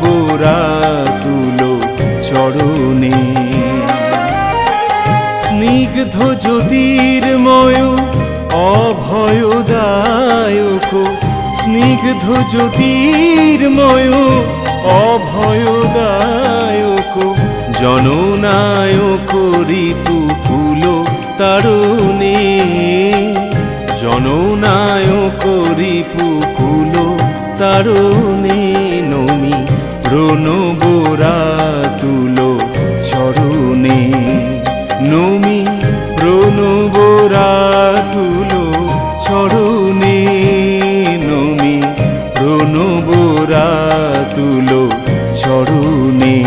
বোরাতুলো চরণে। স্নিগ্ধ জ্যোতির্ময় অভয়দায়ক, স্নিগ্ধ জ্যোতির্ময় অভয়দায়ক, জননায়ক ঋতুকুল তারণে, জননায়ক ঋতুকুল তারণে। নমি প্রণবোরাতুলো চরণে, নমি প্রণবোরাতুলো চরণে, নমি প্রণবোরাতুলো চরণে।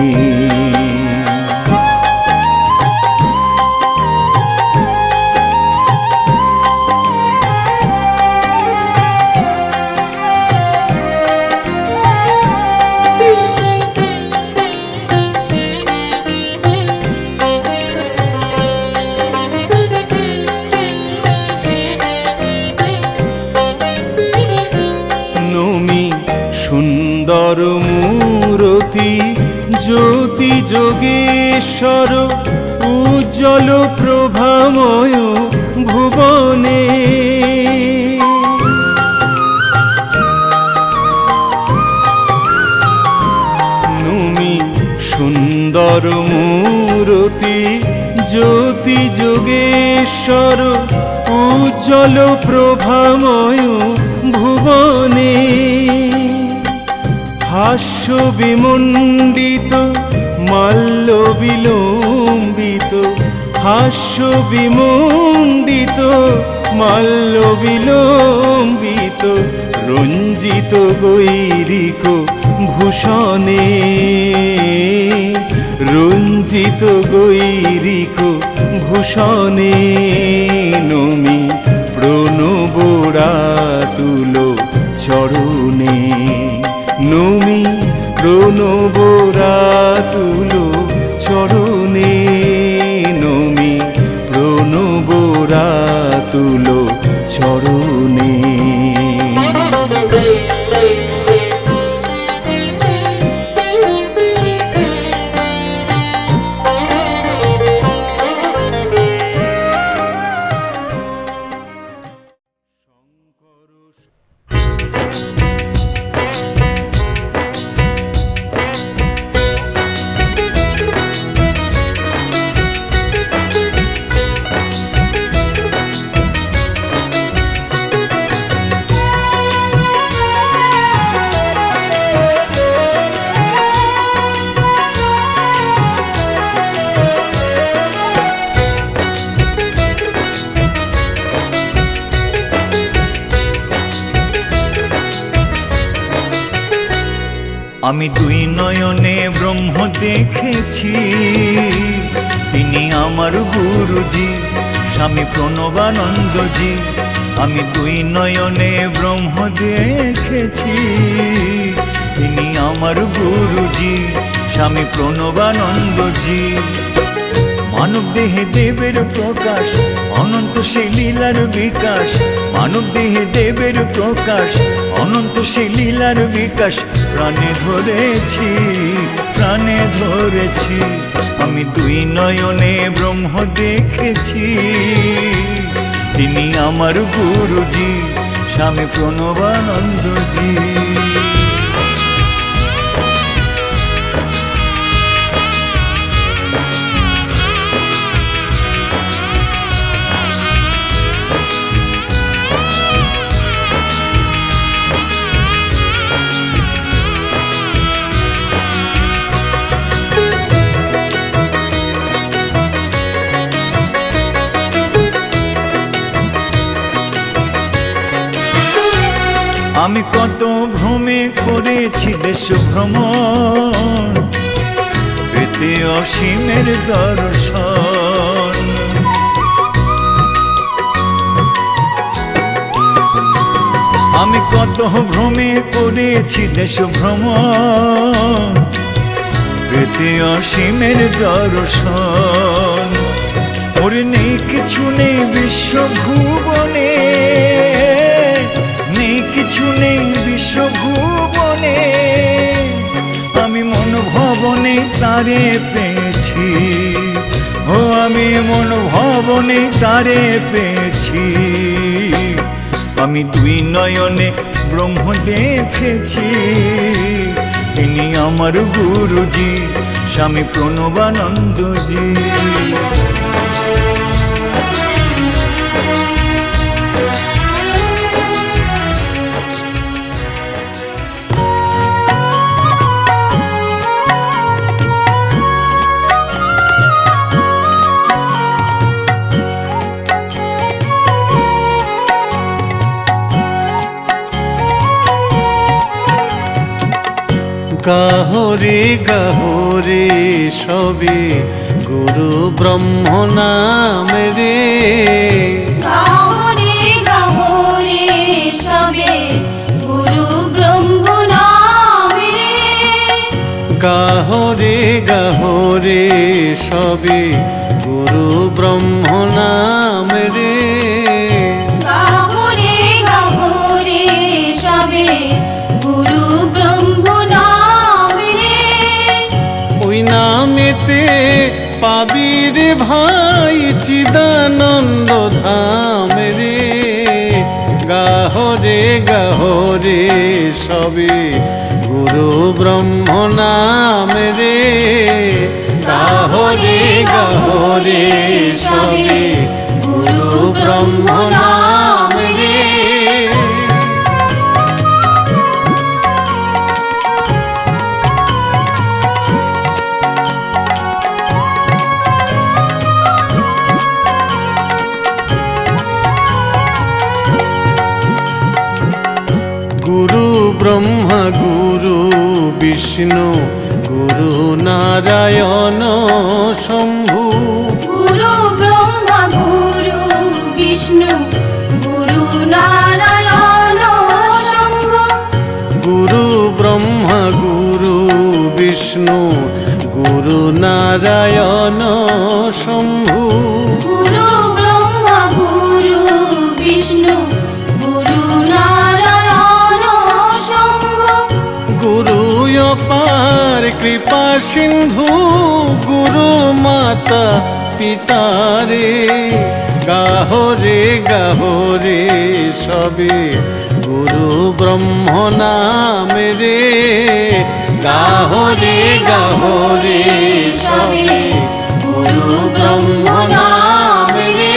সুন্দর মূরতি জ্যোতি যোগেশ্বর, উজ্জ্বল প্রভাময় ভুবনে। নমি সুন্দর মূরতি জ্যোতি যোগেশ্বর, উজ্জ্বল প্রভাময় ভুবনে। হাস্য বিমণ্ডিত মাল্য বিলম্বিত, হাস্য বিমণ্ডিত মাল্য বিলম্বিত, রঞ্জিত গৈরিক ভূষণে, রঞ্জিত গৈরিক ভূষণে। নমি প্রণবোরাতুলো চরণে, নমি প্রণবোরাতুলো চরণে, নমি প্রণবোরাতুলো চরণে। আমি দুই নয়নে ব্রহ্ম দেখেছি, তিনি আমার গুরুজি স্বামী প্রণবানন্দজি। আমি দুই নয়নে ব্রহ্ম দেখেছি, তিনি আমার গুরুজি স্বামী প্রণবানন্দজি। মানব দেহে দেবের প্রকাশ, অনন্ত সেই লীলার বিকাশ। মানব দেহে দেবের প্রকাশ, অনন্ত সেই লীলার বিকাশ। প্রাণে ধরেছি, প্রাণে ধরেছি। আমি দুই নয়নে ব্রহ্ম দেখেছি, তিনি আমার গুরুজি স্বামী প্রণবানন্দজি। আমি কত ভ্রমে করেছি দেশ ভ্রমণ, পেতে অসীমের দর্শন। আমি কত ভ্রমে করেছি দেশ ভ্রমণ, পেতে অসীমের দর্শন। ওর নেই কিছু নেই বিশ্বভুবনে, নেই কিছু নেই বিশ্বভুবনে। তারে পেয়েছি, ও আমি মন ভবনে তারে পেয়েছি। আমি দুই নয়নে ব্রহ্ম দেখেছি, তিনি আমার গুরুজি স্বামী প্রণবানন্দজি। গাহরে গাহরে সবে গুরু ব্রহ্ম নাম রে, গাহরে গাহরে সবে গুরু ব্রহ্ম নাম রে, গাহরে গাহরে সবে গুরু ব্রহ্ম নাম রে, গাহরে গাহরে সবে গুরু ব্রহ্ম নাম রে, ওই নামেতে পাবি রে ভাই চিদানন্দ ধাম রে। গাহরে গাহরে সবে গুরু ব্রহ্ম নাম রে, গাহরে গাহরে সবে গুরু ব্রহ্ম নাম রে। গুরু ব্রহ্মা গুরু বিষ্ণু গুরু নারায়ণ শম্ভু, গুরু ব্রহ্মা গুরু বিষ্ণু গুরু নারায়ণ শম্ভু, গুরু ব্রহ্মা গুরু বিষ্ণু গুরু নারায়ণ শম্ভু, গুরু ব্রহ্মা গুরু বিষ্ণু গুরু নারায়ণ শম্ভু, গুরু অপার কৃপা সিন্ধু গুরু মাতা পিতা রে। গাহরে গাহরে সবে গুরু ব্রহ্ম নাম রে, গাহরে গাহরে সবে গুরু ব্রহ্ম নাম রে।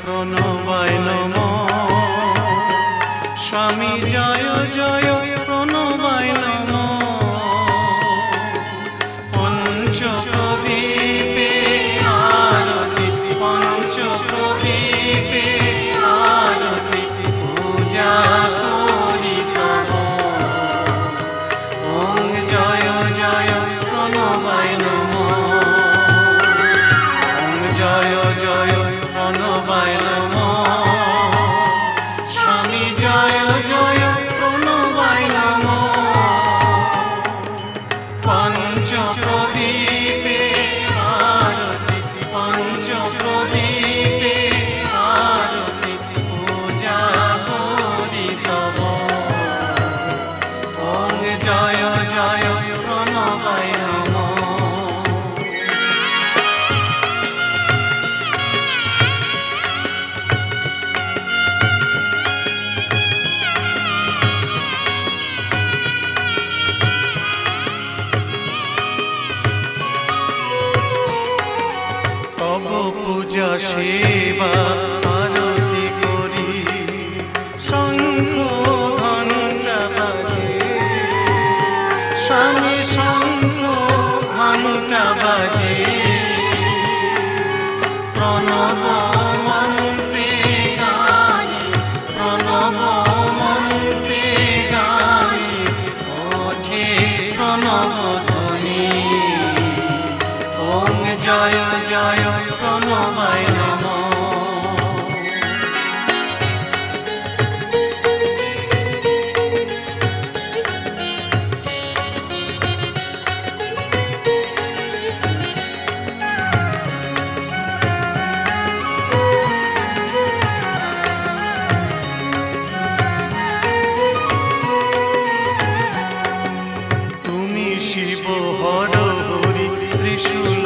প্রণবায় নমঃ, স্বামী জয় জয় প্রণবায় নমঃ। পঞ্চপ্রদীপে আরতি, পঞ্চপ্রদীপে আরতি, পূজা করি তব। ওং জয় জয় প্রণবায় নমঃ, ওং জয় জয় প্রণবায় নমঃ, স্বামী জয় জয় প্রণবায় নমঃ। পঞ্চপ্রদীপে আরতি, পঞ্চপ্রদীপে আরতি, পূজা করি তব। ওং জয় জয় প্রণবায় নমঃ। তব পূজা সেবা আরতি করি, শঙ্খ ঘণ্টা বাজে, স্বামী শঙ্খ ঘণ্টা বাজে। জয় জয় প্রণবায় নমঃ। শিব হর হরি ত্রিশূল